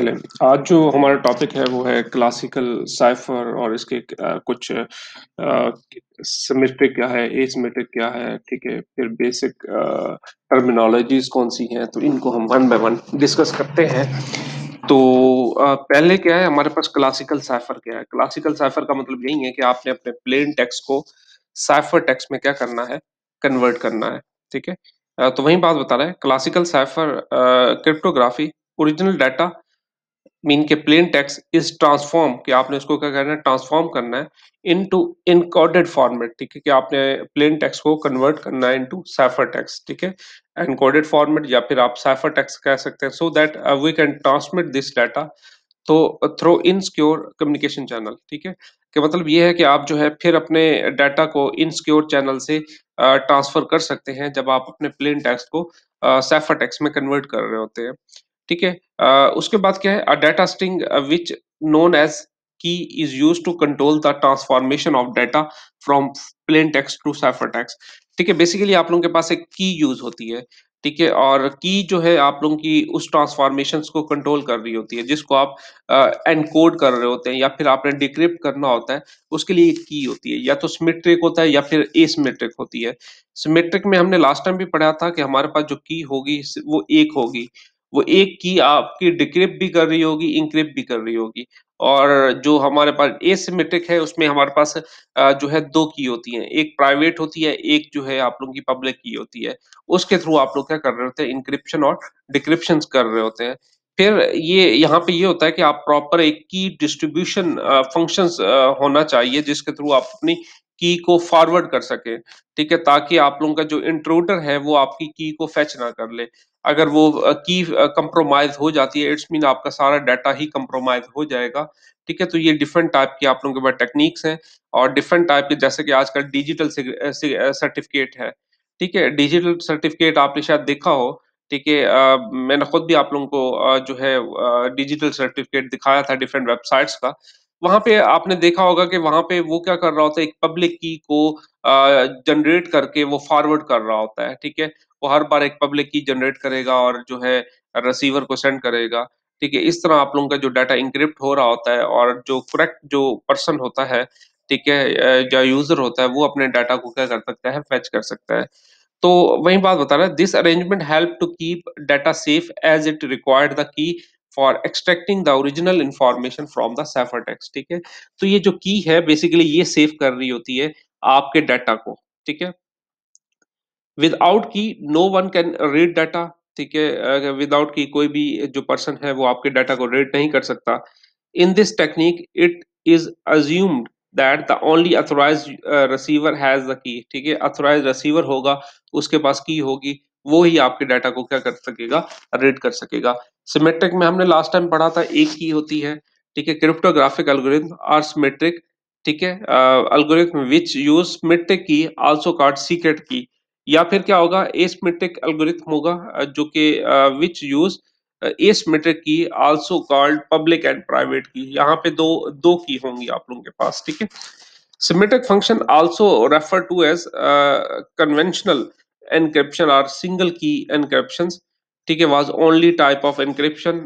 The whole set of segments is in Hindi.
चलें, आज जो हमारा टॉपिक है वो है क्लासिकल साइफर और इसके कुछ सिमेट्रिक क्या है, एसिमेट्रिक क्या है, ठीक है? फिर बेसिक टर्मिनोलॉजीज़ कौन-सी हैं, तो इनको हम वन बाय वन डिस्कस करते हैं। तो पहले क्या है हमारे पास क्लासिकल साइफर क्या है? क्लासिकल साइफर का मतलब यही है कि आपने अपने प्लेन टेक्स्ट को साइफर टेक्स्ट में क्या करना है, कन्वर्ट करना है, ठीक है? तो वही बात बता रहा है classical cipher cryptography original data mean के प्लेन टेक्स्ट इज ट्रांसफॉर्म कि आपने उसको क्या करना है ट्रांसफॉर्म करना है इनटू इनकोडेड फॉर्मेट, ठीक है? कि आपने प्लेन टेक्स्ट को कन्वर्ट करना है इनटू साइफर टेक्स्ट, ठीक है? एनकोडेड फॉर्मेट या फिर आप साइफर टेक्स्ट कह सकते हैं so that we can transmit this data तो थ्रू इनसिक्योर कम्युनिकेशन चैनल, ठीक है? कि मतलब ये है कि आप जो है फिर अपने डाटा को इनसिक्योर चैनल से ट्रांसफर कर सकते हैं जब आप अपने प्लेन टेक्स्ट को साइफर टेक्स्ट में कन्वर्ट कर रहे होते हैं, ठीक है? उसके बाद क्या है a data string which known as key is used to control the transformation of data from plain text to cipher text, ठीक है? बेसिकली आप लोगों के पास एक की यूज होती है, ठीक है? और की जो है आप लोगों की उस ट्रांसफॉर्मेशंस को कंट्रोल कर रही होती है जिसको आप एनकोड कर रहे होते हैं या फिर आपने डिक्रिप्ट करना होता है, उसके लिए एक की होती है, या तो सिमेट्रिक होता है या फिर एसिमेट्रिक होती है। सिमेट्रिक में हमने लास्ट टाइम भी पढ़ा था कि हमारे पास जो की होगी वो एक होगी, वो एक की आपकी डिक्रिप्ट भी कर रही होगी, एन्क्रिप्ट भी कर रही होगी। और जो हमारे पास एसिमेट्रिक है उसमें हमारे पास जो है 2 की होती हैं, एक प्राइवेट होती है, एक जो है आप लोगों की पब्लिक की होती है। उसके थ्रू आप लोग क्या कर रहे होते हैं एन्क्रिप्शन और डिक्रिप्शंस कर रहे होते हैं। फिर ये यहाँ पे ये होता है कि आप प्रॉपर एक की डिस्ट्रीब्यूशन फंक्शंस होना चाहिए जिसके थ्रू आप अपनी की को फॉरवर्ड कर सकें, ठीक है? ताकि आप लोगों का जो इंट्रूडर है वो आपकी की को फेच ना कर ले। अगर वो की कंप्रोमाइज़ हो जाती है इट्स मीन आपका सारा डाटा ही कंप्रोमाइज़ हो जाएगा, ठीक है? तो ये डिफरेंट टाइप की आप लोगों के पास टेक्निक्स हैं और डिफरेंट टाइप के जैसे कि आजकल डिजिटल सर्टिफ़िकेट है, ठीक है? डिजिटल सर्टिफ़िकेट आपने शायद देखा हो, ठीक है? मैंने खुद भी आप लोगों को जो है डिजिटल सर्टिफ़िकेट दिखाया था डिफरेंट वेबसाइट्स का। वहाँ पे आपने देखा होगा कि वहाँ पे वो क्या कर रहा होता है, एक पब्लिक की को जनरेट करके वो फॉरवर्ड कर रहा होता है, ठीक है? वो हर बार एक पब्लिक की जनरेट करेगा और जो है रिसीवर को सेंड करेगा, ठीक है? इस तरह आप लोगों का जो डाटा एन्क्रिप्ट हो रहा होता है और जो करेक्ट जो पर्सन होता है, ठीक है? जो यूज़र होता है वो अपने डाटा को क्या कर सकता है, फेच कर सकता है। तो वही बात बता रहा है this arrangement help to keep data safe as it required the key for extracting the original information from the cipher text, ठीक है? तो ये जो की है बेसिकली ये सेव कर रही होती है आपके डाटा को, ठीक है? Without key no one can read data, ठीक है? विदाउट की कोई भी जो पर्सन है वो आपके डाटा को रीड नहीं कर सकता। In this technique it is assumed that the only authorised receiver has the key, ठीक है? ऑथराइज्ड रिसीवर होगा, उसके पास की होगी, वो ही आपके डाटा को क्या कर सकेगा, रीड कर सकेगा। सिमेट्रिक में हमने लास्ट टाइम पढ़ा था एक की होती है, ठीक है? क्रिप्टोग्राफिक एल्गोरिथम आर सिमेट्रिक, ठीक है? एल्गोरिथम व्हिच यूज सिमेट्रिक की आल्सो कॉल्ड सीक्रेट की, या फिर क्या होगा एसिमेट्रिक एल्गोरिथम होगा जो कि व्हिच यूज एसिमेट्रिक की also called public and private की। यहाँ पे दो की होंगी आप लोगों के पास, ठीक है? Symmetric function also refer to as conventional encryption और सिंगल की एन्क्रिप्शंस, ठीक है? Was only type of encryption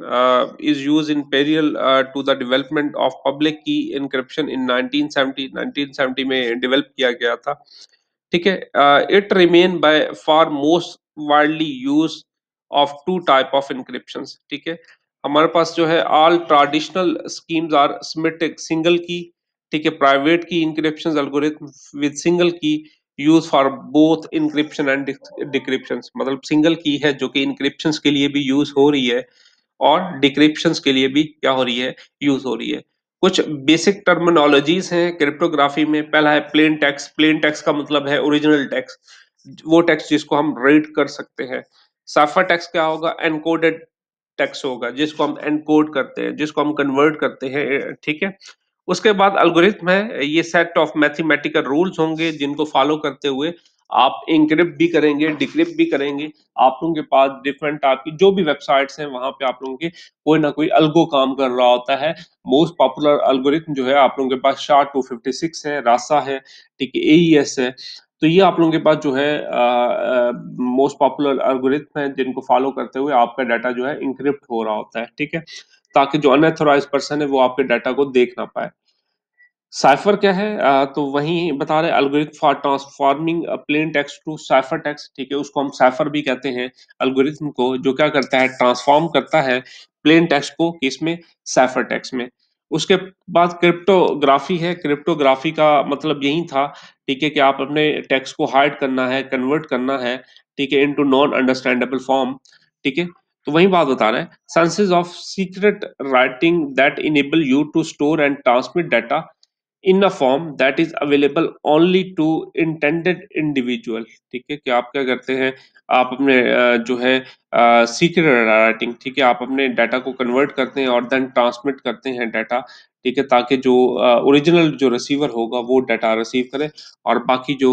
is used in parallel to the development of public key encryption in 1970 में डेवलप किया गया था, ठीक है? It remain by far most widely use of two type of encryptions, ठीक है? हमारे पास जो है all traditional schemes are symmetric single key, ठीक है? Private key encryption algorithm with single key use for both encryption and decryptions, मतलब सिंगल की है जो कि इंक्रिप्शंस के लिए भी यूज हो रही है और डिक्रिप्शंस के लिए भी क्या हो रही है, यूज हो रही है। कुछ बेसिक टर्मिनोलॉजीज हैं क्रिप्टोग्राफी में। पहला है प्लेन टेक्स्ट। प्लेन टेक्स्ट का मतलब है ओरिजिनल टेक्स्ट, वो टेक्स्ट जिसको हम रीड कर सकते हैं। साइफर टेक्स्ट क्या होगा, एनकोडेड टेक्स्ट होगा जिसको हम एनकोड करते हैं, जिसको हम कन्वर्ट करते हैं, ठीक है? उसके बाद एल्गोरिथम है, ये सेट ऑफ मैथमेटिकल रूल्स होंगे जिनको फॉलो करते हुए आप एन्क्रिप्ट भी करेंगे, डिक्रिप्ट भी करेंगे। आप लोगों के पास डिफरेंट टाइप की जो भी वेबसाइट्स हैं वहां पे आप लोगों के कोई ना कोई अल्गो काम कर रहा होता है। मोस्ट पॉपुलर एल्गोरिथम जो है आप लोगों के पास SHA-256 है, रासा है, ठीक है? एईएस है। तो ये आप लोगों के पास जो है मोस्ट पॉपुलर एल्गोरिथम है जिनको फॉलो करते हुए आपका डाटा जो है एन्क्रिप्ट हो रहा होता है, ठीक है? ताकि जो अनऑथराइज्ड पर्सन है वो आपके डाटा को देख ना पाए। साइफर क्या है? तो वही बता रहे हैं, algorithm for transforming plain text to cipher text, ठीक है, उसको हम साइफर भी कहते हैं। एल्गोरिथम को जो क्या करता है, ट्रांसफॉर्म करता है प्लेन टेक्स्ट को किसमें, साइफर टेक्स्ट में। उसके बाद क्रिप्टोग्राफी है। क्रिप्टोग्राफी का मतलब यही था, ठीक है, कि आप अपने टेक्स्ट को हाइड करना है, कन्वर्ट करना है, ठीक है, इनटू नॉन अंडरस्टैंडेबल फॉर्म, ठीक है। तो वही बात बता रहे हैं, senses of secret writing that enable you to store and transmit data in a form that is available only to intended individual, ठीक है, कि आप क्या करते हैं, आप अपने जो है सीक्रेट राइटिंग, ठीक है, आप अपने डाटा को कन्वर्ट करते हैं और देन ट्रांसमिट करते हैं डाटा, ठीक है, ताकि जो ओरिजिनल जो रिसीवर होगा वो डाटा रिसीव करे, और बाकी जो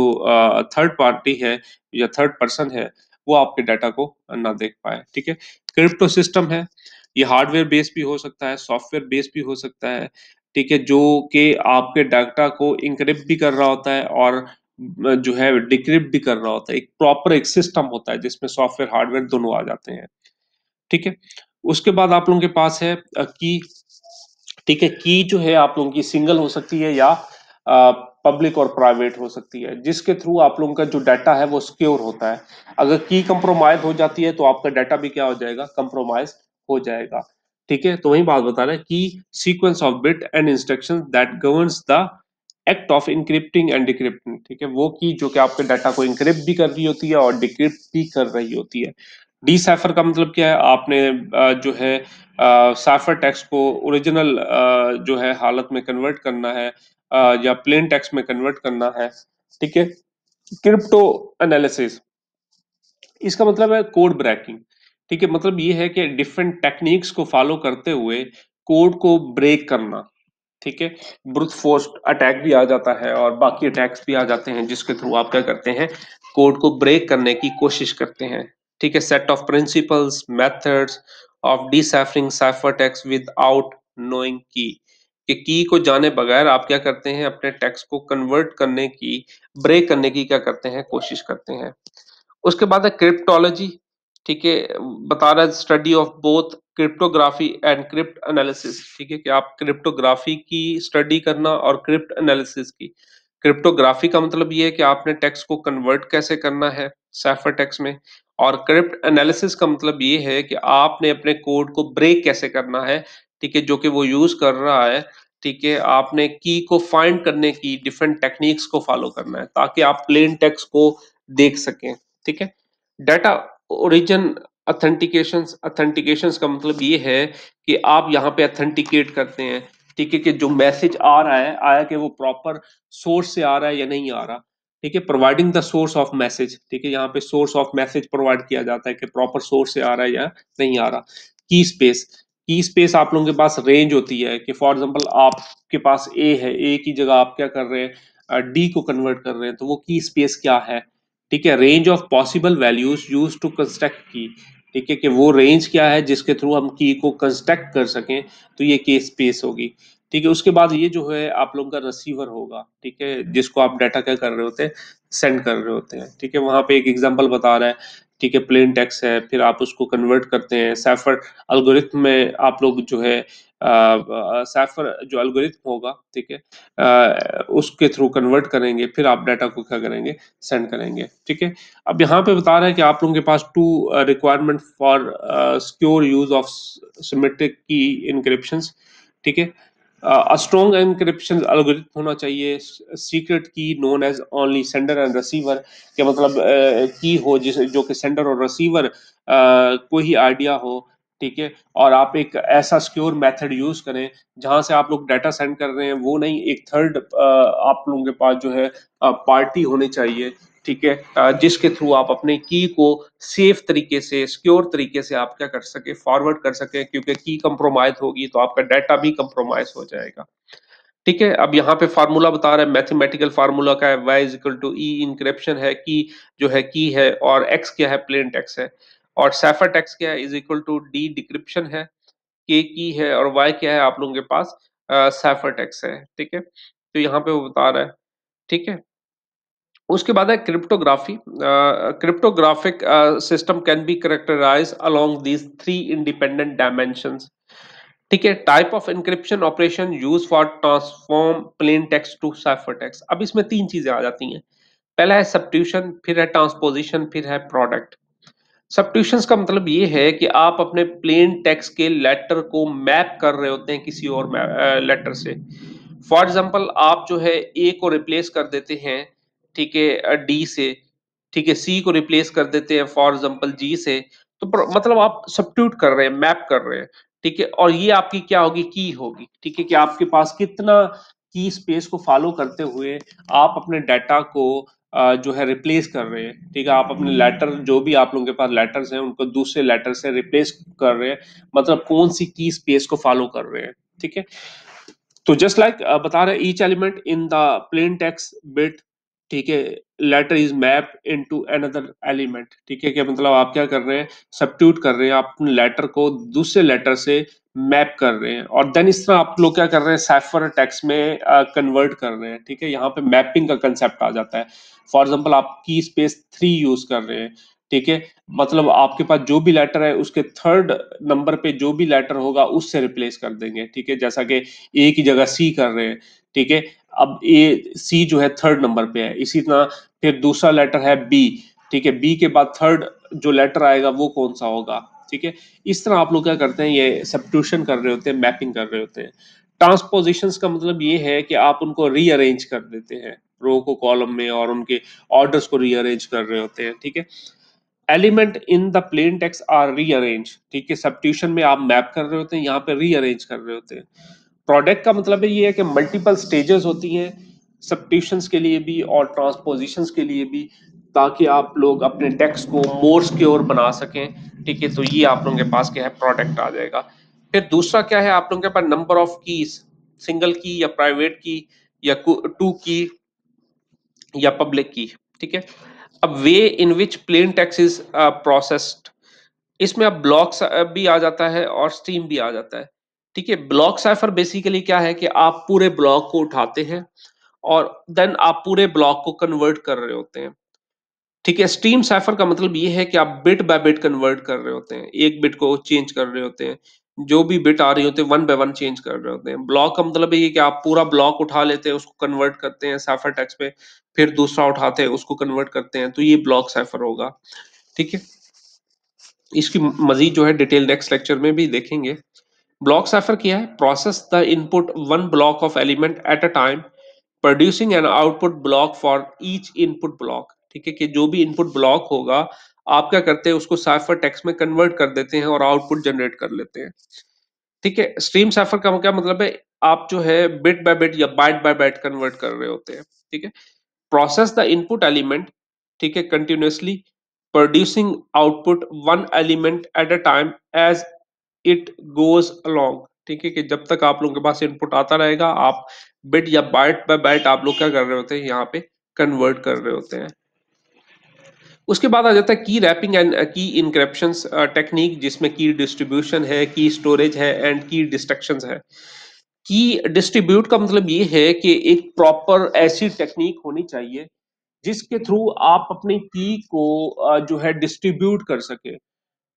थर्ड पार्टी है या थर्ड पर्सन है वो आपके डाटा को ना देख पाए, ठीक है। क्रिप्टो सिस्टम है, ये हार्डवेयर बेस्ड भी हो सकता है, सॉफ्टवेयर बेस्ड भी हो सकता है, ठीक है, जो कि आपके डाटा को इनक्रिप्ट भी कर रहा होता है और जो है डिक्रिप्ट भी कर रहा होता है। एक प्रॉपर एक सिस्टम होता है जिसमें सॉफ्टवेयर हार्डवेयर दोनों आ जाते हैं, ठीक है। उसके बाद आप लोगों के पास है की, ठीक है। की जो है आप लोगों की सिंगल हो सकती है या पब्लिक और प्राइवेट हो सकती है, जिसके थ्रू आप लोगों का जो डाटा है वो सिक्योर होता है। अगर की कंप्रोमाइज हो जाती है तो आपका डाटा भी क्या हो जाएगा, कंप्रोमाइज हो जाएगा, ठीक है। तो वही बात बता रहे हैं कि sequence of bit and instructions that governs the act of encrypting and decrypting, ठीक है, वो की जो कि आपके डाटा को इनक्रिप्ट भी कर रही होती है और डिक्रिप्ट भी कर रही होती है। डीसाइफर का मतलब क्या है, आपने जो है साइफर टेक्स्ट को ओरिजिनल जो है हालत में कन्वर्ट करना है, या प्लेन टेक्स्ट में कन्वर्ट करना है, ठीक है। क्रिप्टो एनालिसिस, इसका मतलब है कोड ब्रेकिंग, ठीक है, मतलब ये है कि डिफरेंट टेक्निक्स को फॉलो करते हुए कोड को ब्रेक करना, ठीक है। ब्रूट फोर्स अटैक भी आ जाता है और बाकी अटैक्स भी आ जाते हैं जिसके थ्रू आप क्या करते हैं, कोड को ब्रेक करने की कोशिश करते हैं, ठीक है। Set of principles methods of deciphering cipher text without knowing की को जाने बगैर आप क्या करते हैं, अपने टेक्स्ट को कन्वर्ट करने की, ब्रेक करने की क्या करते हैं, कोशिश करते हैं। उसके बाद है क्रिप्टोलॉजी, ठीक है, बता रहा है study of both cryptography and crypt analysis, ठीक है, कि आप क्रिप्टोग्राफी की स्टडी करना और क्रिप्ट एनालिसिस की। क्रिप्टोग्राफी का मतलब ये है कि आपने टेक्स्ट को कन्वर्ट कैसे करना है साइफर टेक्स्ट में, और क्रिप्ट एनालिसिस का मतलब ये है कि आपने अपने कोड को ब्रेक कैसे करना है, ठीक है, जो कि वो यूज कर रहा है, ठीक है, आपने की को फाइंड करने की डिफरेंट टेक्निक्स को फॉलो करना है ताकि आप प्लेन टेक्स्ट को देख सकें, ठीक है। डाटा ओरिजिन ऑथेंटिकेशंस, ऑथेंटिकेशंस का मतलब ये है कि आप यहाँ पे ऑथेंटिकेट करते हैं, ठीक है, कि जो मैसेज आ रहा है, आया कि वो प्रॉपर सोर्स से आ रहा है या नहीं आ रहा, ठीक है। Providing the source of message, ठीक है, यहाँ पे सोर्स ऑफ मैसेज प्रोवाइड किया जाता है कि प्रॉपर सोर्स से आ रहा है या नहीं आ रहा। की स्पेस, की स्पेस आप लोगों के पास रेंज होती है कि फॉर एग्जांपल आपके पास ए है, ए की जगह आप क्या कर रहे हैं, डी को कन्वर्ट कर रहे हैं, तो वो की स्पेस क्या है, ठीक है। Range of possible values use to construct key, ठीक है, कि वो रेंज क्या है जिसके थ्रू हम की को कंस्ट्रक्ट कर सकें, तो ये की स्पेस होगी, ठीक है। उसके बाद ये जो है आप लोगों का रिसीवर होगा, ठीक है, जिसको आप डाटा क्या कर रहे होते हैं, सेंड कर रहे होते हैं, ठीक है। वहां पे एक एग्जांपल बता रहा है, ठीक है, प्लेन टेक्स्ट है, फिर आप उसको कन्वर्ट करते हैं साइफर एल्गोरिथम में, आप लोग जो है साइफर जो एल्गोरिथम होगा, ठीक है, उसके थ्रू कन्वर्ट करेंगे, फिर आप डाटा को क्या करेंगे, सेंड करेंगे, ठीक है। अब यहाँ पे बता रहा है कि आप लोगों के पास two requirement for secure use of symmetric key encryptions, ठीक है। अ स्ट्रॉन्ग एन्क्रिप्शन एल्गोरिथम होना चाहिए, secret key known as only sender and receiver, के मतलब की हो जिस जो कि सेंडर और रिसीवर को ही आइडिया हो, ठीक है। और आप एक ऐसा सिक्योर मेथड यूज करें जहां से आप लोग डाटा सेंड कर रहे हैं वो नहीं, एक थर्ड आप लोगों के पास जो है पार्टी होनी चाहिए, ठीक है, जिसके थ्रू आप अपने की को सेफ तरीके से, सिक्योर तरीके से आप क्या कर सके, फॉरवर्ड कर सके, क्योंकि की कंप्रोमाइज होगी तो आपका डाटा भी कंप्रोमाइज हो जाएगा, ठीक है। अब यहाँ पे फार्मूला बता रहा है, मैथमेटिकल फार्मूला का है, y is equal to E encryption है, की जो है की है, और x क्या है, प्लेन टेक्स्ट है, और साइफर टेक्स्ट क्या है, is equal to D decryption है, के की है, और y क्या है आप लोगों के पास, साइफर टेक्स्ट है, ठीक है। तो यहाँ पे वो बता रहा है, ठीक है। उसके बाद है cryptography. Cryptographic system can be characterize along these three independent dimensions, ठीक है। Type of encryption operation use for transform plain text to cipher text. अब इसमें तीन चीजें आ जाती हैं। पहला है सब्स्टिट्यूशन, फिर है ट्रांसपोजिशन, फिर है प्रोडक्ट। सब्स्टिट्यूशंस का मतलब ये है कि आप अपने प्लेन टेक्स्ट के लेटर को मैप कर रहे होते हैं किसी और लेटर से। फॉर एग्जांपल आप जो है ए को रिप्लेस कर देते हैं, ठीक है, डी से, ठीक है, सी को रिप्लेस कर देते हैं फॉर एग्जांपल जी से। तो मतलब आप सब्स्टिट्यूट कर रहे हैं, मैप कर रहे हैं, ठीक है। और ये आपकी क्या होगी, की होगी, ठीक है, कि आपके पास कितना की स्पेस को फॉलो करते हुए आप अपने डाटा को जो है रिप्लेस कर रहे हैं, ठीक है। आप अपने लेटर, जो भी आप लोगों के पास लेटर्स हैं, उनको दूसरे लेटर से रिप्लेस कर रहे हैं, मतलब कौन सी की स्पेस को फॉलो कर रहे हैं, ठीक है। तो जस्ट लाइक बता रहे each element in the plain text bit, ठीक है, letter is map into another element, ठीक है। क्या मतलब आप क्या कर रहे हैं, सब्स्टिट्यूट कर रहे हैं, आप अपने लेटर को दूसरे लेटर से मैप कर रहे हैं, और देन इस तरह आप लोग क्या कर रहे हैं, साइफर टेक्स्ट में कन्वर्ट कर रहे हैं, ठीक है। यहाँ पे मैपिंग का कंसेप्ट आ जाता है। फॉर एग्जांपल आप की स्पेस 3 यूज कर रहे हैं, ठीक है, मतलब आपके पास जो भी लेटर है उसके थर्ड नंबर पे जो भी लेटर होगा उससे रिप्लेस कर देंगे, ठीक है। जैसा कि ए की जगह सी कर रहे हैं, ठीक है। अब ए सी जो है थर्ड नंबर पे है, इसी तरह फिर दूसरा लेटर है बी, ठीक है, बी के बाद थर्ड जो लेटर आएगा वो कौन सा होगा, ठीक है। इस तरह आप लोग क्या करते हैं, ये सब्स्टिट्यूशन कर रहे होते हैं, मैपिंग कर रहे होते हैं। ट्रांसपोजिशंस का मतलब ये है कि आप उनको रीअरेंज कर देते हैं, रो को कॉलम में, और उनके ऑर्डर्स को रीअरेंज कर रहे होते हैं, ठीक है। Element in the plain text are rearrange, ठीक है। सब्स्टिट्यूशन में आप मैप कर रहे होते हैं, यहाँ पे रीअरेंज कर रहे होते हैं। प्रोडक्ट का मतलब है ये है कि मल्टीपल स्टेजेस होती हैं सब्स्टिट्यूशंस के लिए भी और ट्रांसपोजिशंस के लिए भी, ताकि आप लोग अपने टेक्स्ट को मोर सिक्योर बना सकें, ठीक है। तो ये आप लोगों के पास क्या है, प्रोडक्ट आ जाएगा। फिर दूसरा क्या है, आप लोगों के पास नंबर ऑफ कीज, सिंगल की या प्राइवेट की या टू की या पब्लिक की, ठीक है। अब वे इन विच प्लेन टेक्स्ट इज प्रोसेस्ड, इसमें अब ब्लॉक्स भी आ जाता है और स्ट्रीम भी आ जाता है, ठीक है। ब्लॉक साइफर बेसिकली क्या है कि आप पूरे ब्लॉक को उठाते हैं और देन आप पूरे ब्लॉक को कन्वर्ट कर रहे होते हैं, ठीक है। स्ट्रीम साइफर का मतलब ये है कि आप बिट बाय बिट कन्वर्ट कर रहे होते हैं, एक बिट को चेंज कर रहे होते हैं, जो भी बिट आ रही होते हैं वन बाय वन चेंज कर रहे होते हैं। ब्लॉक का मतलब ये कि आप पूरा ब्लॉक उठा लेते हैं, उसको कन्वर्ट करते हैं साइफर टेक्स्ट में, फिर दूसरा उठाते हैं, उसको कन्वर्ट करते हैं, तो ये ब्लॉक साइफर होगा, ठीक है। इसकी मजीद जो है डिटेल नेक्स्ट लेक्चर में भी देखेंगे। ब्लॉक साइफर क्या है, process the input one block of element at a time, producing an output block for each input block, ठीक है। कि जो भी इनपुट ब्लॉक होगा आप क्या करते हैं, उसको साइफर टेक्स्ट में कन्वर्ट कर देते हैं और आउटपुट जनरेट कर लेते हैं, ठीक है। स्ट्रीम साइफर का क्या मतलब है, आप जो है बिट बाय बिट या बाइट बाय बाइट कन्वर्ट कर रहे होते हैं, ठीक है। प्रोसेस द इनपुट एलिमेंट, ठीक है, continuously producing output one element at a time as it goes along, ठीक है। कि जब तक आप लोगों के पास इनपुट आता रहेगा, आप बिट या बाइट बाय बाइट आप लोग क्या कर रहे होते हैं, यहाँ पे कन्वर्ट कर रहे होते हैं। उसके बाद आ जाता है की रैपिंग एंड की इनक्रिप्शन टेक्निक, जिसमें की डिस्ट्रीब्यूशन है, की स्टोरेज है एंड की डिस्ट्रक्शंस है। की डिस्ट्रीब्यूट का मतलब ये है कि एक प्रॉपर ऐसी टेक्निक होनी चाहिए जिसके थ्रू आप अपनी की को जो है डिस्ट्रीब्यूट कर सके,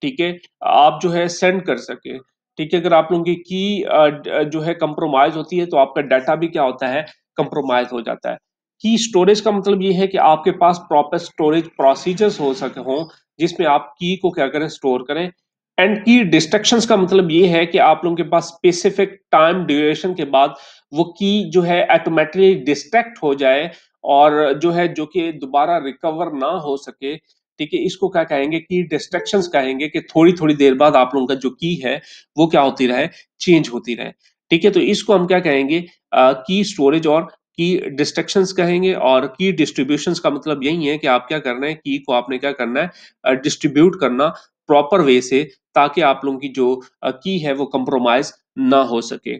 ठीक है, आप जो है सेंड कर सके, ठीक है। अगर आप लोगों की जो है कंप्रोमाइज होती है तो आपका डाटा भी क्या होता है, कंप्रोमाइज हो जाता है। की स्टोरेज का मतलब ये है कि आपके पास प्रॉपर स्टोरेज प्रोसीजर्स हो सके हों, जिसमें आप की को क्या करें, स्टोर करें। एंड की डिस्ट्रक्शंस का मतलब ये है कि आप लोगों के पास स्पेसिफिक टाइम ड्यूरेशन के बाद वो की जो है ऑटोमेटिकली डिस्ट्रैक्ट हो जाए, और जो है जो कि दोबारा रिकवर ना हो सके, ठीक है। इसको क्या कहेंगे, की डिस्ट्रैक्शंस कहेंगे, कि थोड़ी थोड़ी देर बाद आप लोगों का जो की है वो क्या होती रहे, चेंज होती रहे, ठीक है। तो इसको हम क्या कहेंगे, की स्टोरेज और की डिस्ट्रक्शंस कहेंगे। और की डिस्ट्रीब्यूशंस का मतलब यही है कि आप क्या करना है, की को आपने क्या करना है, डिस्ट्रीब्यूट करना प्रॉपर वे से, ताकि आप लोगों की जो की है वो कंप्रोमाइज ना हो सके।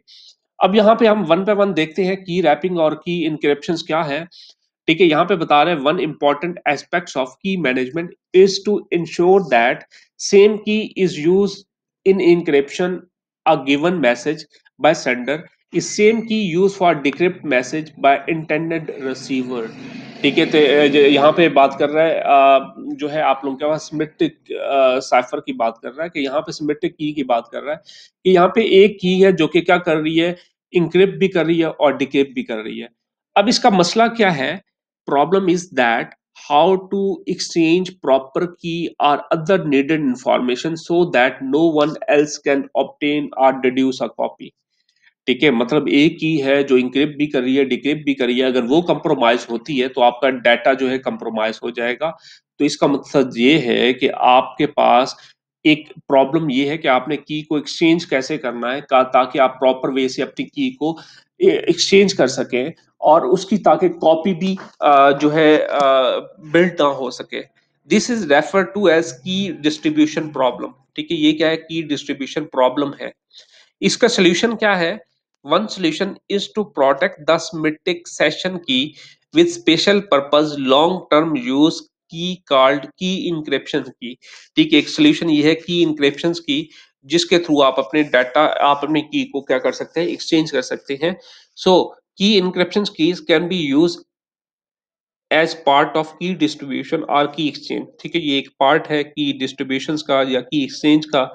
अब यहाँ पे हम वन बाय वन देखते हैं की रैपिंग और की इनक्रिप्शंस क्या है, ठीक है। यहाँ पे बता रहे हैं one important aspects of key management is to ensure that same key is use in encryption a given message by sender is same key used for decrypt message by intended receiver। ठीक है, तो यहाँ पे बात कर रहा है जो है आप लोगों के पास सिमेट्रिक साइफर की बात कर रहा है कि यहाँ पे सिमेट्रिक की बात कर रहा है कि यहाँ पे एक की है जो कि क्या कर रही है, इंक्रिप्ट भी कर रही है और डिक्रिप्ट भी कर रही है। अब इसका मसला क्या है? Problem is that how to exchange proper key or other needed information so that no one else can obtain or deduce a copy। ठीक है, मतलब एक की है जो इंक्रिप्ट भी कर रही है, डिक्रिप्ट भी कर रही है, अगर वो कंप्रोमाइज होती है तो आपका डाटा जो है कंप्रोमाइज हो जाएगा। तो इसका मतलब ये है कि आपके पास एक प्रॉब्लम ये है कि आपने की को एक्सचेंज कैसे करना है ताकि आप प्रॉपर वे से अपनी की को एक्सचेंज कर सकें और उसकी ताकि कॉपी भी जो है बिल्ड ना हो सके। This is refer to as key distribution problem. ठीक है, ये क्या है? की डिस्ट्रीब्यूशन प्रॉब्लम है। इसका सोल्यूशन क्या है? One solution is to protect the symmetric session key with special purpose long term use key called key encryption key. ठीक है, एक सोल्यूशन ये है की इंक्रिप्शन की, जिसके थ्रू आप अपने डाटा, आप अपनी की को क्या कर सकते हैं, एक्सचेंज कर सकते हैं। So key encryption keys can be use as part of key distribution और की एक्सचेंज। ठीक है, ये एक पार्ट है की डिस्ट्रीब्यूशन का या की एक्सचेंज का,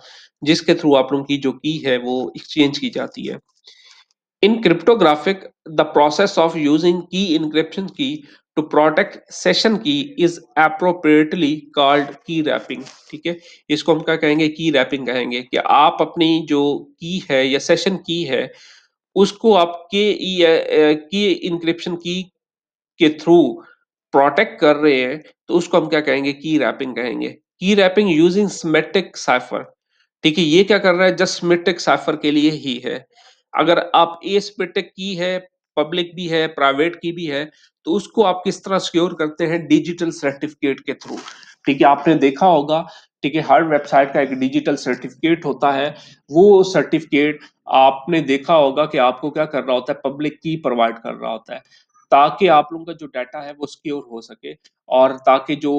जिसके थ्रू आप लोगों की जो की है वो एक्सचेंज की जाती है। In cryptographic, the process of using key encryption key to protect session key is appropriately called key wrapping। ठीक है, इसको हम क्या कहेंगे? की रैपिंग कहेंगे कि आप अपनी जो की है या सेशन की है उसको आपके की इंक्रिप्शन के थ्रू प्रोटेक्ट कर रहे हैं, तो उसको हम क्या कहेंगे? की रैपिंग कहेंगे। की रैपिंग यूजिंग सिमेट्रिक साइफर। ठीक है, ये क्या कर रहा है? जस्ट सिमेट्रिक साइफर के लिए ही है। अगर आप एसिमेट्रिक की है, पब्लिक भी है, प्राइवेट की भी है, तो उसको आप किस तरह सिक्योर करते हैं? डिजिटल सर्टिफिकेट के थ्रू। ठीक है, आपने देखा होगा, ठीक है, हर वेबसाइट का एक डिजिटल सर्टिफिकेट होता है। वो सर्टिफिकेट आपने देखा होगा कि आपको क्या कर रहा होता है? पब्लिक की प्रोवाइड कर रहा होता है, ताकि आप लोगों का जो डाटा है वो सिक्योर हो सके और ताकि जो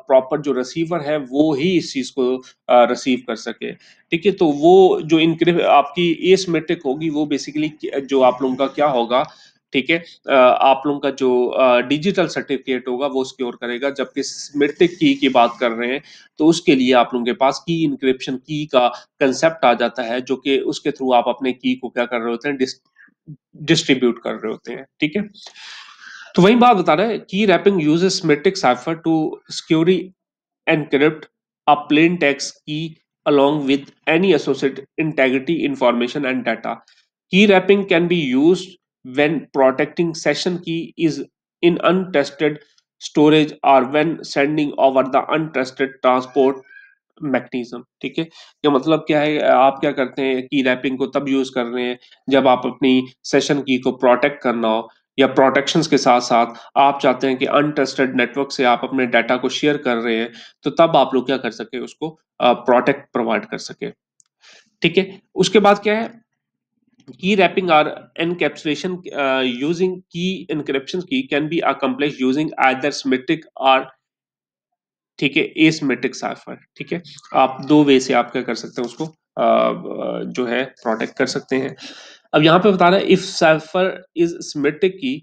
प्रॉपर जो रिसीवर है वो ही इस चीज को रिसीव कर सके। ठीक है, तो वो जो इनक्रिप आपकी एसिमेट्रिक होगी वो बेसिकली जो आप लोगों का क्या होगा? ठीक है, आप लोगों का जो डिजिटल सर्टिफिकेट होगा वो सिक्योर करेगा, जबकि सिमेट्रिक की बात कर रहे हैं तो उसके लिए आप लोगों के पास की इंक्रिप्शन की का कंसेप्ट आ जाता है, जो कि उसके थ्रू आप अपने की को क्या कर रहे होते हैं? डिस्ट्रीब्यूट कर रहे होते हैं। ठीक है, तो वही बात बता रहा है, key wrapping uses symmetric cipher to securely encrypt a plain text key along with any associated integrity information and data। Key wrapping can be used when protecting session key is in untested storage or when sending over the untrusted transport mechanism. ठीक है, ये मतलब क्या है? आप क्या करते हैं? की रैपिंग को तब यूज कर रहे हैं जब आप अपनी सेशन की को प्रोटेक्ट करना हो, या प्रोटेक्शंस के साथ साथ आप चाहते हैं कि अनट्रस्टेड नेटवर्क से आप अपने डाटा को शेयर कर रहे हैं, तो तब आप लोग क्या कर सके? उसको प्रोटेक्ट प्रोवाइड कर सके। ठीक है, उसके बाद क्या है? की रैपिंग और एनकैप्सुलेशन यूजिंग की एनक्रिप्शन की can be accomplished using either symmetric और, ठीक है, एसिमेट्रिक साइफर। ठीक है, आप दो वे से आप क्या कर सकते हैं? उसको जो है प्रोटेक्ट कर सकते हैं। अब यहाँ पे बता रहा है इफ साइफर इज सिमेट्रिक की,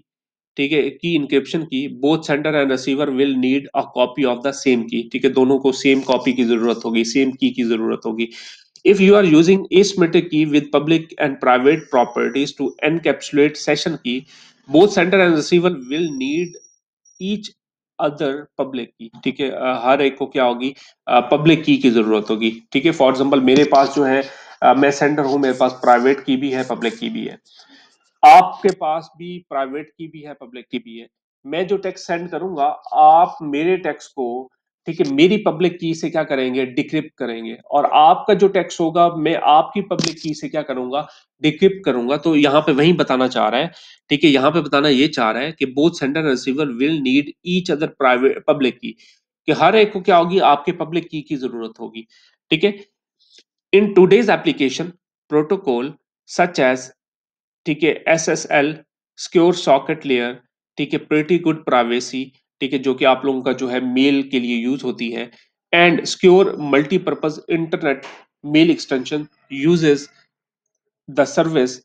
ठीक है, की इंक्रिप्शन की, both sender and receiver will need a copy of the same की। ठीक है, दोनों को सेम कॉपी की जरूरत होगी, सेम की जरूरत होगी। If you are using asymmetric key with public and private properties to encapsulate session key, both sender and receiver will need each other public की। ठीक है, हर एक को क्या होगी? पब्लिक की जरूरत होगी। ठीक है, फॉर एग्जांपल मेरे पास जो है मैं सेंडर हूं, मेरे पास प्राइवेट की भी है, पब्लिक की भी है। आपके पास भी प्राइवेट की भी है, पब्लिक की भी है। मैं जो टेक्स्ट सेंड करूंगा, आप मेरे टेक्स्ट को, ठीक है, मेरी पब्लिक की से क्या करेंगे? डिक्रिप्ट करेंगे, और आपका जो टेक्स्ट होगा मैं आपकी पब्लिक की से क्या करूंगा? डिक्रिप्ट करूंगा। तो यहाँ पे वही बताना चाह रहा है, ठीक है, यहाँ पे बताना ये चाह रहा है कि both sender and receiver will need each other private public की, कि हर एक को क्या होगी? आपके पब्लिक की जरूरत होगी। ठीक है, in today's application protocol such as, ठीक है, एसएसएल, सिक्योर सॉकेट लेयर, ठीक है, प्रीटी गुड प्राइवेसी, ठीक है, जो कि आप लोगों का जो है मेल के लिए यूज होती है, and secure multipurpose internet mail extension uses the service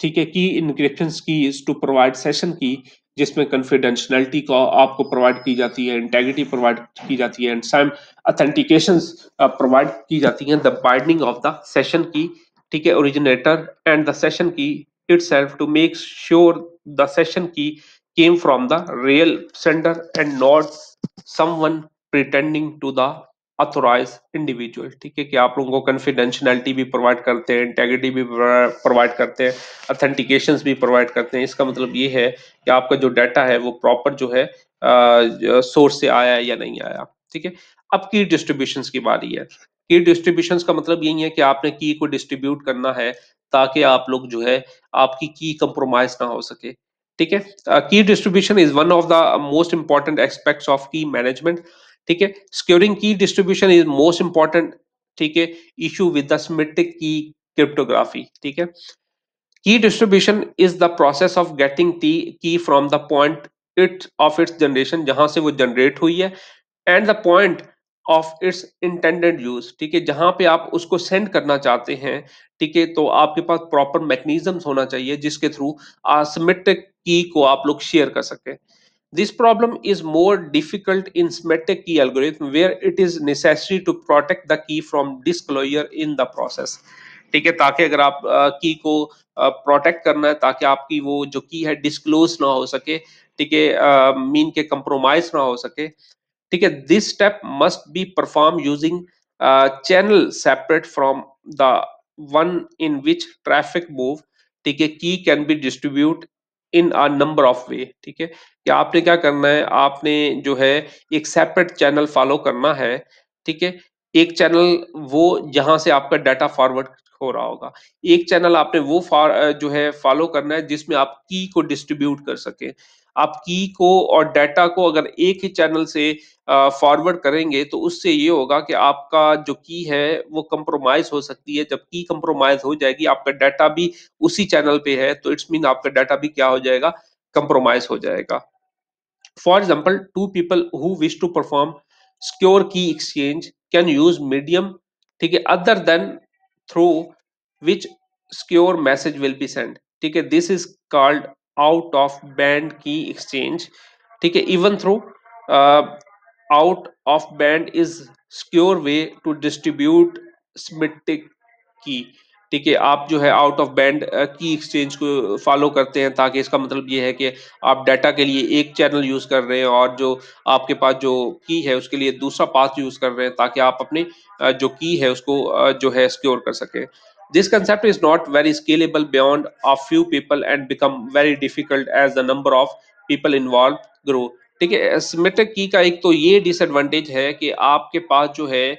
ठीक है, key encryption keys to provide session key, जिसमें कॉन्फिडेंशियलिटी को आपको प्रोवाइड की जाती है, इंटेग्रिटी प्रोवाइड की जाती है, एंड सम ऑथेंटिकेशंस प्रोवाइड की जाती हैं। The binding of the session की, ठीक है, ओरिजिनेटर एंड द सेशन की itself to make sure the session key came from the real sender and not someone pretending to the authorize individual. ठीक है, कि आप लोगों को कॉन्फिडेंशियलिटी भी प्रोवाइड करते हैं, इंटेग्रिटी भी प्रोवाइड करते हैं, ऑथेंटिकेशंस भी प्रोवाइड करते हैं। इसका मतलब ये है कि आपका जो डाटा है वो प्रॉपर जो है सोर्स से आया है या नहीं आया। ठीक है, अब की डिस्ट्रीब्यूशंस की बारी है। की डिस्ट्रीब्यूशंस का मतलब यही है कि आपने की को डिस्ट्रीब्यूट करना है ताकि आप लोग जो है आपकी की कंप्रोमाइज ना हो सके। ठीक है, key distribution is one of the most important aspects of key management. ठीक है, सिक्योरिंग की डिस्ट्रीब्यूशन इज मोस्ट इंपॉर्टेंट, ठीक है, issue with the symmetric key cryptography. ठीक है, key distribution is the process of getting T key from the point it of its generation, जहां से वो जनरेट हुई है, and the point of its intended use. ठीक है, जहां पे आप उसको सेंड करना चाहते हैं, ठीक है, तो आपके पास प्रॉपर मैकेनिज्म होना चाहिए जिसके थ्रू सिमेट्रिक की को आप लोग शेयर कर सकें। This problem is more difficult in symmetric key algorithm where it is necessary to protect the key from disclosure in the process। ठीक है, ताकि अगर आप की को प्रोटेक्ट करना है ताकि आपकी वो जो की है डिस्क्लोज ना हो सके, ठीक है, मीन के कंप्रोमाइज ना हो सके। ठीक है, this step must be perform using channel separate from the one in which traffic move. ठीक है, की can be distribute in a number of वे। ठीक है, कि आपने क्या करना है, आपने जो है एक सेपरेट चैनल फॉलो करना है। ठीक है, एक चैनल वो जहां से आपका डाटा फॉरवर्ड हो रहा होगा, एक चैनल आपने वो जो है फॉलो करना है जिसमें आप की को डिस्ट्रीब्यूट कर सके। आप की को और डाटा को अगर एक ही चैनल से फॉरवर्ड करेंगे तो उससे ये होगा कि आपका जो की है वो कंप्रोमाइज हो सकती है। जब की कंप्रोमाइज हो जाएगी, आपका डाटा भी उसी चैनल पे है, तो इट्स मीन आपका डाटा भी क्या हो जाएगा, कंप्रोमाइज हो जाएगा। For example, two people who wish to perform secure key exchange can use medium, ठीक है, other than through which secure message will be sent। ठीक है, this is called out of band key exchange। ठीक है, even through uh, out of band is secure way to distribute symmetric की। ठीक है, आप जो है आउट ऑफ बैंड की एक्सचेंज को फॉलो करते हैं, ताकि इसका मतलब ये है कि आप डाटा के लिए एक चैनल यूज कर रहे हैं और जो आपके पास जो की है उसके लिए दूसरा पाथ यूज कर रहे हैं, ताकि आप अपनी जो की है उसको जो है सिक्योर कर सकें। This concept is not very scalable beyond a few people and become very difficult as the number of people involve grow. ठीक है, सिमेट्रिक की का एक तो ये डिसएडवांटेज है कि आपके पास जो है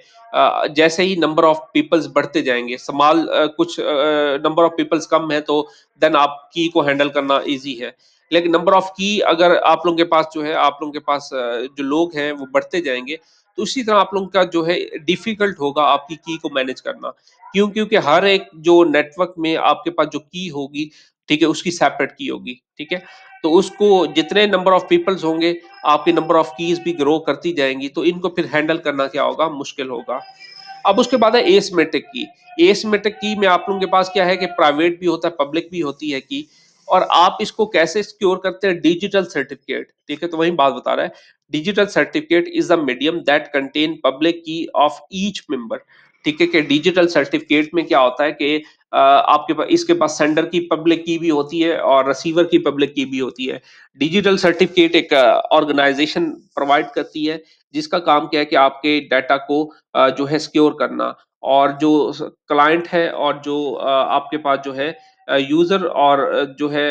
जैसे ही नंबर ऑफ पीपल्स बढ़ते जाएंगे, समाल कुछ नंबर ऑफ पीपल्स कम है तो देन आप की को हैंडल करना इजी है। लेकिन नंबर ऑफ की अगर आप लोगों के पास जो है, आप लोगों के पास जो लोग हैं वो बढ़ते जाएंगे, तो उसी तरह आप लोगों का जो है डिफिकल्ट होगा आपकी की को मैनेज करना। क्यों? क्योंकि हर एक जो नेटवर्क में आपके पास जो की होगी, ठीक है, उसकी सेपरेट की होगी। ठीक है, तो उसको जितने नंबर ऑफ पीपल्स होंगे, आपकी नंबर ऑफ कीज भी ग्रो करती जाएंगी, तो इनको फिर हैंडल करना क्या होगा, मुश्किल होगा। अब उसके बाद है एसिमेट्रिक की। एसिमेट्रिक की में आप लोगों के पास क्या है कि प्राइवेट भी होता है, पब्लिक भी होती है की, और आप इसको कैसे सिक्योर करते हैं, डिजिटल सर्टिफिकेट। ठीक है, तो वही बात बता रहा है। Digital certificate is the medium that contain public key of each member. ठीक है, कि डिजिटल सर्टिफिकेट में क्या होता है कि आपके पास इसके पास सेंडर की पब्लिक की भी होती है और रिसीवर की पब्लिक की भी होती है। डिजिटल सर्टिफिकेट एक ऑर्गेनाइजेशन प्रोवाइड करती है जिसका काम क्या है कि आपके डाटा को जो है सिक्योर करना, और जो क्लाइंट है और जो आपके पास जो है यूजर और जो है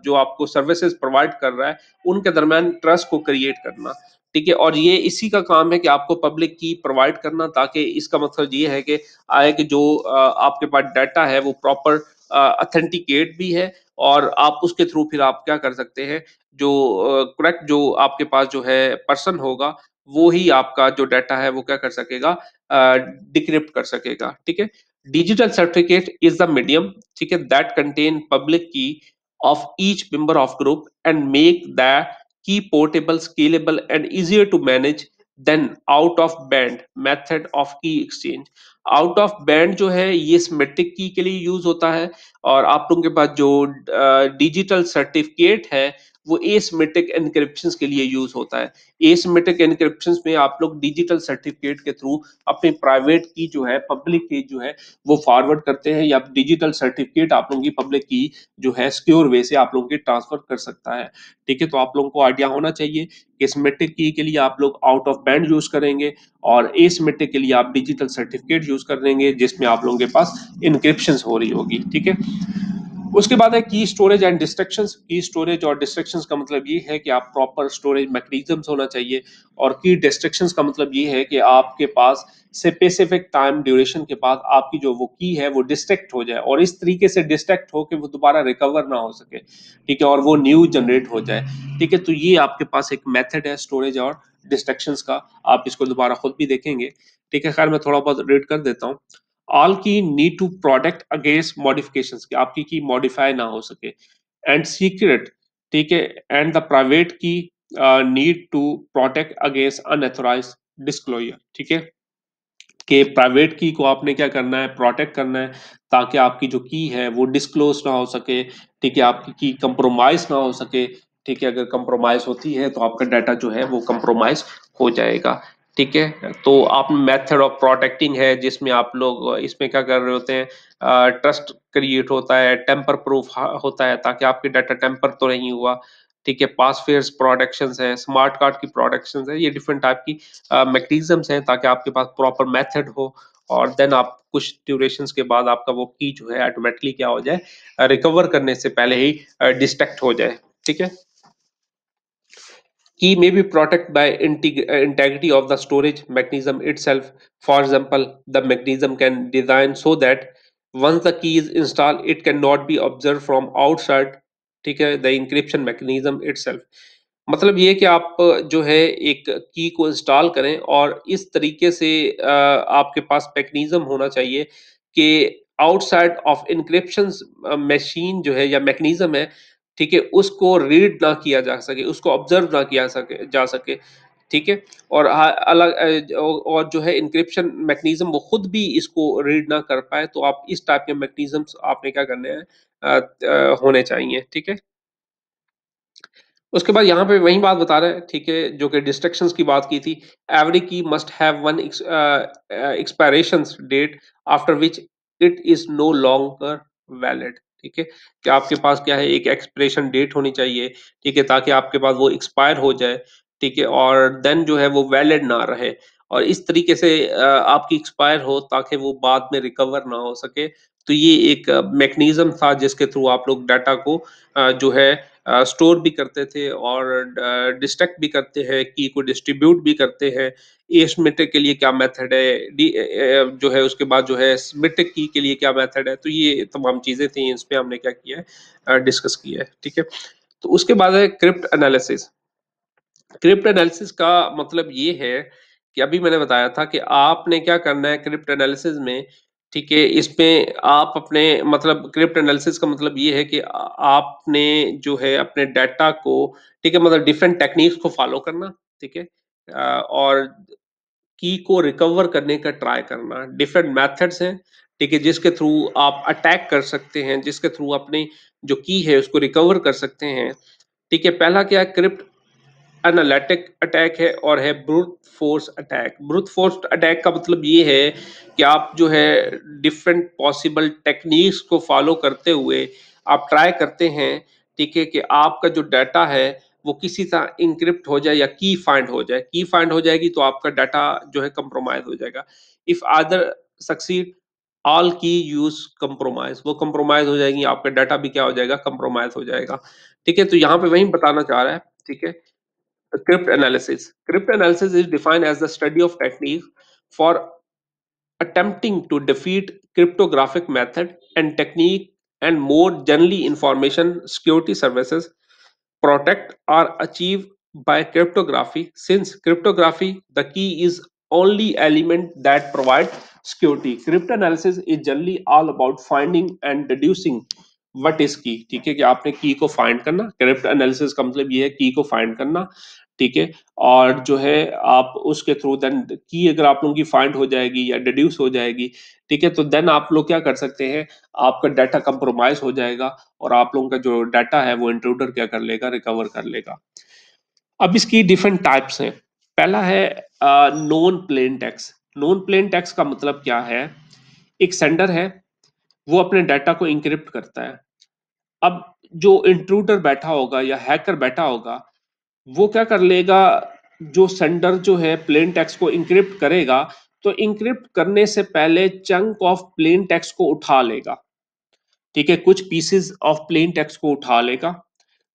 जो आपको सर्विसेज प्रोवाइड कर रहा है, उनके दरमियान ट्रस्ट को क्रिएट करना। ठीक है, और ये इसी का काम है कि आपको पब्लिक की प्रोवाइड करना, ताकि इसका मतलब ये है कि आए कि जो आपके पास डाटा है वो प्रॉपर ऑथेंटिकेट भी है, और आप उसके थ्रू फिर आप क्या कर सकते हैं, जो करेक्ट जो आपके पास जो है पर्सन होगा, वो ही आपका जो डाटा है वो क्या कर सकेगा, डिक्रिप्ट कर सकेगा। ठीक है, digital certificate is the medium, ठीक है, that contain public key of each member of group and make the key portable, scalable and easier to manage. Then out of band method of key exchange. Out of band जो है ये सिमेट्रिक की के लिए यूज होता है, और आप लोगों के पास जो डिजिटल सर्टिफिकेट है वो एसिमेट्रिक एन्क्रिप्शंस के लिए यूज होता है। एसिमेट्रिक एन्क्रिप्शंस में आप लोग डिजिटल सर्टिफिकेट के थ्रू अपनी प्राइवेट की जो है पब्लिक की जो है वो फॉरवर्ड करते हैं, या डिजिटल सर्टिफिकेट आप लोगों की पब्लिक की जो है सिक्योर वे से आप लोगों की ट्रांसफर कर सकता है। ठीक है, तो आप लोगों को आइडिया होना चाहिए कि सिमेट्रिक की के लिए आप लोग आउट ऑफ बैंड यूज करेंगे, और एसिमेट्रिक के लिए आप डिजिटल सर्टिफिकेट यूज करेंगे जिसमें आप लोगों के पास इनक्रिप्शन हो रही होगी। ठीक है, उसके बाद है की स्टोरेज एंड डिस्ट्रक्शंस। की स्टोरेज और डिस्ट्रक्शंस का मतलब ये है कि आप प्रॉपर स्टोरेज मैकेनिज्म्स होना चाहिए, और की डिस्ट्रक्शंस का मतलब ये है कि आपके पास स्पेसिफिक टाइम ड्यूरेशन के बाद आपकी जो वो की है वो डिस्ट्रैक्ट हो जाए, और इस तरीके से डिस्ट्रैक्ट हो कि वो दोबारा रिकवर ना हो सके। ठीक है, और वो न्यू जनरेट हो जाए। ठीक है, तो ये आपके पास एक मेथड है स्टोरेज और डिस्ट्रक्शंस का, आप इसको दोबारा खुद भी देखेंगे। ठीक है, खैर मैं थोड़ा बहुत रीड कर देता हूँ। All key need to protect against modifications, कि आपकी की मॉडिफाई ना हो सके, एंड सीक्रेट। ठीक है, and the private key need to protect against unauthorized disclosure. ठीक है, कि प्राइवेट की को आपने क्या करना है, प्रोटेक्ट करना है, ताकि आपकी जो की है वो डिस्क्लोज ना हो सके। ठीक है, आपकी की कंप्रोमाइज ना हो सके। ठीक है, अगर कंप्रोमाइज होती है तो आपका डाटा जो है वो कंप्रोमाइज हो जाएगा। ठीक है, तो आप मेथड ऑफ प्रोटेक्टिंग है जिसमें आप लोग इसमें क्या कर रहे होते हैं, ट्रस्ट क्रिएट होता है, टेम्पर प्रूफ होता है, ताकि आपके डाटा टेम्पर तो नहीं हुआ। ठीक है, पास फेयर्स प्रोटेक्शंस है, स्मार्ट कार्ड की प्रोटेक्शंस है, ये डिफरेंट टाइप की मैकेनिज्म्स हैं ताकि आपके पास प्रॉपर मेथड हो, और देन आप कुछ ड्यूरेशंस के बाद आपका वो की जो है ऑटोमेटिकली क्या हो जाए, रिकवर करने से पहले ही डिस्ट्रैक्ट हो जाए। ठीक है, key may be protected by integrity of the storage mechanism itself. For example, the mechanism can design so that once the key is installed, it cannot be observed from outside. ठीक है, the encryption mechanism itself. मतलब ये कि आप जो है एक की को इंस्टॉल करें, और इस तरीके से आपके पास मैकेनिज्म होना चाहिए कि आउटसाइड ऑफ इंक्रिप्शन मशीन जो है या मैकेनिज्म है, ठीक है, उसको रीड ना किया जा सके, उसको ऑब्जर्व ना किया सके जा सके। ठीक है, और अलग और जो है इंक्रिप्शन मैकेनिज्म वो खुद भी इसको रीड ना कर पाए, तो आप इस टाइप के मैकेनिज्म्स आपने क्या करने हैं, होने चाहिए। ठीक है, उसके बाद यहाँ पे वही बात बता रहे हैं। ठीक है, जो कि डिस्ट्रक्शंस की बात की थी। Every key must have one expiration date after which it is no longer valid. ठीक है, कि आपके पास क्या है, एक एक्सपायरेशन डेट होनी चाहिए। ठीक है, ताकि आपके पास वो एक्सपायर हो जाए। ठीक है, और देन जो है वो वैलिड ना रहे, और इस तरीके से आपकी एक्सपायर हो ताकि वो बाद में रिकवर ना हो सके। तो ये एक मैकेनिज्म था जिसके थ्रू आप लोग डाटा को जो है स्टोर भी करते थे, और डिस्ट्रैक्ट भी करते हैं, की को डिस्ट्रीब्यूट भी करते हैं। एसिमेट्रिक के लिए क्या मेथड है, जो है उसके बाद जो है सिमेट्रिक की के लिए क्या मेथड है, तो ये तमाम चीजें थी, इस पे हमने क्या किया है, डिस्कस किया है। ठीक है, तो उसके बाद है क्रिप्ट एनालिसिस। क्रिप्ट एनालिसिस का मतलब ये है कि अभी मैंने बताया था कि आपने क्या करना है क्रिप्ट एनालिसिस में। ठीक है, इसमें आप अपने मतलब क्रिप्ट एनालिसिस का मतलब ये है कि आपने जो है अपने डाटा को, ठीक है, मतलब डिफरेंट टेक्निक्स को फॉलो करना। ठीक है, और की को रिकवर करने का ट्राई करना। डिफरेंट मेथड्स हैं, ठीक है, जिसके थ्रू आप अटैक कर सकते हैं, जिसके थ्रू अपनी जो की है उसको रिकवर कर सकते हैं। ठीक है, पहला क्या है, क्रिप्ट एनालिटिक अटैक है, और है brute force attack. Brute force attack का मतलब ये है कि आप जो है डिफरेंट पॉसिबल टेक्निक्स को फॉलो करते हुए आप ट्राई करते हैं। ठीक है, कि आपका जो डाटा है वो किसी तरह इंक्रिप्ट हो जाए या की फाइंड हो जाए। की फाइंड हो जाएगी तो आपका डाटा जो है कंप्रोमाइज हो जाएगा। इफ अदर सक्सीड ऑल की यूज कंप्रोमाइज, वो कंप्रोमाइज हो जाएगी, आपका डाटा भी क्या हो जाएगा, कंप्रोमाइज हो जाएगा। ठीक है, तो यहाँ पे वही बताना चाह रहा है। ठीक है, crypt analysis. Crypt analysis is defined as the study of techniques for attempting to defeat cryptographic method and technique, and more generally information security services protect or achieve by cryptography. Since cryptography the key is only element that provide security, cryptanalysis is generally all about finding and deducing what is की, ठीक है, कि आपने की को फाइंड करना। क्रिप्ट एनालिसिस का मतलब ये है की को फाइंड करना, ठीक है। और जो है आप उसके थ्रू देन की अगर आप लोगों की फाइंड हो जाएगी या डिड्यूस हो जाएगी, ठीक है, तो देन आप लोग क्या कर सकते हैं, आपका डाटा कंप्रोमाइज हो जाएगा और आप लोगों का जो डाटा है वो इंट्रूडर क्या कर लेगा, रिकवर कर लेगा। अब इसकी डिफरेंट टाइप्स हैं। पहला है non plain text. Non plain text का मतलब क्या है, एक सेंडर है, वो अपने डाटा को इंक्रिप्ट करता है। अब जो इंट्रूडर बैठा होगा या हैकर बैठा होगा, वो क्या कर लेगा, जो सेंडर जो है प्लेन टेक्स्ट को इंक्रिप्ट करेगा, तो इंक्रिप्ट करने से पहले चंक ऑफ प्लेन टेक्स्ट को उठा लेगा, ठीक है, कुछ पीसेस ऑफ प्लेन टेक्स्ट को उठा लेगा,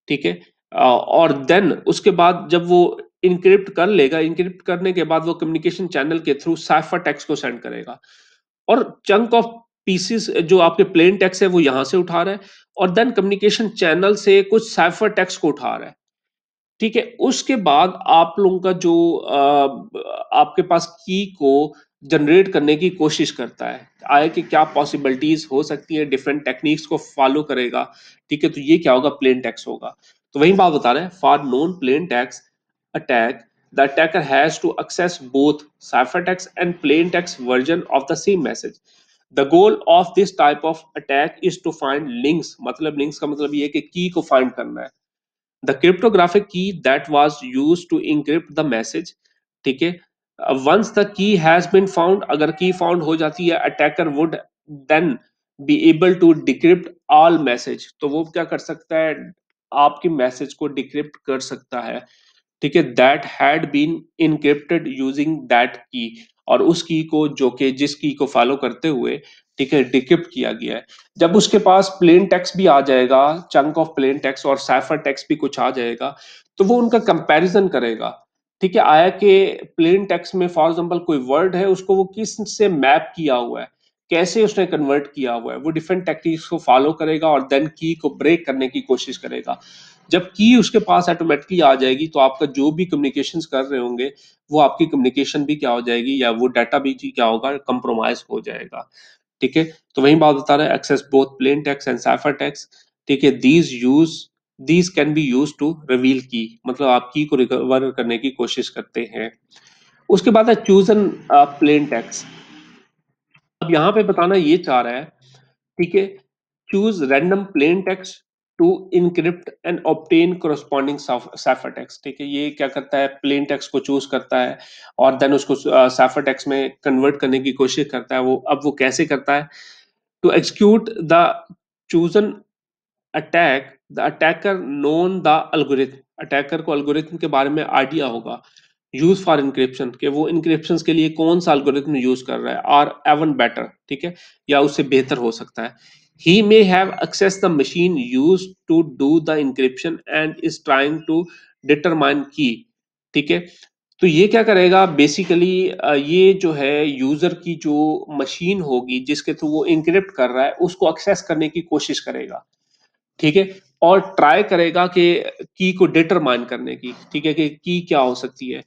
ठीक है। और देन उसके बाद जब वो इंक्रिप्ट कर लेगा, इंक्रिप्ट करने के बाद वो कम्युनिकेशन चैनल के थ्रू साइफर टेक्स्ट को सेंड करेगा, और चंक ऑफ पीसेस जो आपके प्लेन टेक्स्ट है वो यहां से उठा रहा है, और देन कम्युनिकेशन चैनल से कुछ साइफर टेक्स्ट को उठा रहा है, ठीक है। उसके बाद आप लोगों का जो आपके पास की को जनरेट करने की कोशिश करता है, आए कि क्या पॉसिबिलिटीज हो सकती है, डिफरेंट टेक्निक्स को फॉलो करेगा, ठीक है। तो ये क्या होगा, प्लेन टेक्स्ट होगा। तो वही बात बता रहे हैं, for non plane text attack the attacker has to access both ciphertext and plain text version of the same message. The goal of this type of attack is to find links, मतलब links का मतलब ये है कि की को find करना है, the cryptographic key that was used to encrypt the message, ठीक है। once the key has been found, अगर की फाउंड हो जाती है, attacker would then be able to decrypt all message, तो वो क्या कर सकता है, आपकी मैसेज को डिक्रिप्ट कर सकता है, ठीक है, that had been encrypted using that key, और उस की को जो कि जिस की को फॉलो करते हुए, ठीक है, डिक्रिप्ट किया गया है। जब उसके पास प्लेन टेक्स्ट भी आ जाएगा, चंक ऑफ प्लेन टेक्स्ट और साइफर टेक्स्ट भी कुछ आ जाएगा, तो वो उनका कंपैरिजन करेगा, ठीक है। आया कि प्लेन टेक्स्ट में फॉर एग्जांपल कोई वर्ड है, उसको वो किस से मैप किया हुआ है, कैसे उसने कन्वर्ट किया हुआ है, वो डिफरेंट टेक्निक्स को फॉलो करेगा और देन की को ब्रेक करने की कोशिश करेगा। जब की उसके पास ऑटोमेटिकली आ जाएगी, तो आपका जो भी कम्युनिकेशन कर रहे होंगे, वो आपकी कम्युनिकेशन भी क्या हो जाएगी, या वो डाटा भी क्या होगा, कंप्रोमाइज हो जाएगा, ठीक है। तो वही बात बता रहे हैं, access both plain text and cipher text, ठीक है, these can be use to reveal key, मतलब आप की को रिकवर करने की कोशिश करते हैं। उसके बाद है चूजन प्लेन टेक्स्ट। अब यहाँ पे बताना ये चाह रहा है, ठीक है, choose random plain text to encrypt and obtain corresponding cipher text, ठीक है। ये क्या करता है, प्लेन टेक्स्ट को चूज करता है और देन उसको साइफर टेक्स्ट में कन्वर्ट करने की कोशिश करता है। वो अब वो कैसे करता है, to execute the chosen attack, the attacker known the algorithm, attacker को अल्गोरिथम के बारे में आइडिया होगा, यूज फॉर इंक्रिप्शन, के वो इंक्रिप्शन के लिए कौन सा अल्गोरिथम यूज कर रहा है, और एवन बेटर, ठीक है, या उससे बेहतर हो सकता है। He may have access the machine use to do the encryption and is trying to determine key, ठीक है। तो ये क्या करेगा बेसिकली, ये जो है यूजर की जो मशीन होगी जिसके थ्रू वो इंक्रिप्ट कर रहा है, उसको एक्सेस करने की कोशिश करेगा, ठीक है, और ट्राई करेगा कि की को डिटरमाइन करने की, ठीक है, कि की क्या हो सकती है।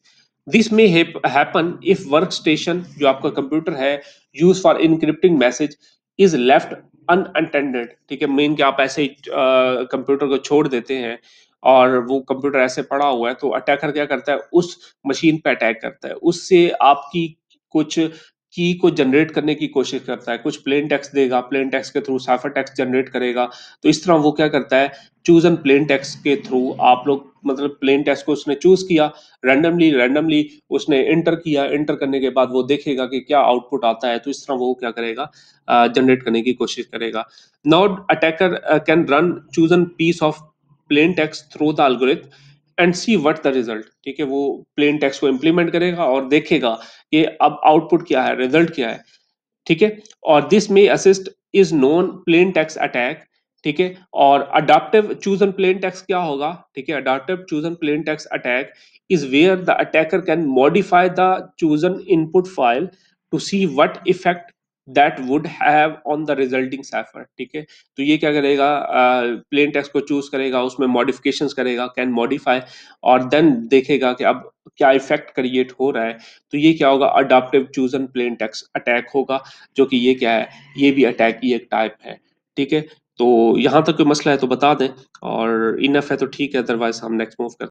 दिस में हैपन इफ वर्क स्टेशन जो आपका कंप्यूटर है use for encrypting message is left unattended, ठीक है, मेन कि आप ऐसे ही कंप्यूटर को छोड़ देते हैं और वो कंप्यूटर ऐसे पड़ा हुआ है, तो अटैकर क्या करता है, उस मशीन पे अटैक करता है, उससे आपकी कुछ की को जनरेट करने की कोशिश करता है, कुछ प्लेन टेक्स्ट देगा, प्लेन टेक्स्ट के थ्रू साइफर टेक्स्ट जनरेट करेगा। तो इस तरह वो क्या करता है, चूज एन प्लेन टेक्स्ट के थ्रू आप लोग, मतलब प्लेन टेक्स्ट को उसने चूज किया, रैंडमली रैंडमली उसने एंटर किया, एंटर करने के बाद वो देखेगा कि क्या आउटपुट आता है, तो इस तरह वो क्या करेगा, जनरेट करने की कोशिश करेगा। Now attacker can run choose an piece of plain text through the algorithm and see what the result, ठीक है, वो प्लेन टेक्स्ट को इम्प्लीमेंट करेगा और देखेगा कि अब आउटपुट क्या है, रिजल्ट क्या है, ठीक है। और दिस में assist is non plane text attack, ठीक है। और अडाप्टिव चूजन प्लेन टेक्स्ट क्या होगा, ठीक है, adaptive chosen plain text attack is where the attacker can modify the chosen input file to see what effect that would have on the resulting cipher, ठीक है। तो ये क्या करेगा, प्लेन टेक्स्ट को चूज करेगा, उसमें मॉडिफिकेशंस करेगा, कैन मॉडिफाई, और देन देखेगा कि अब क्या इफेक्ट क्रिएट हो रहा है। तो ये क्या होगा, adaptive chosen plain text attack होगा, जो कि ये क्या है, ये भी अटैक की एक टाइप है, ठीक है। तो यहाँ तक कोई मसला है तो बता दें और इनफ है तो ठीक है अदरवाइज़ हम नेक्स्ट मूव कर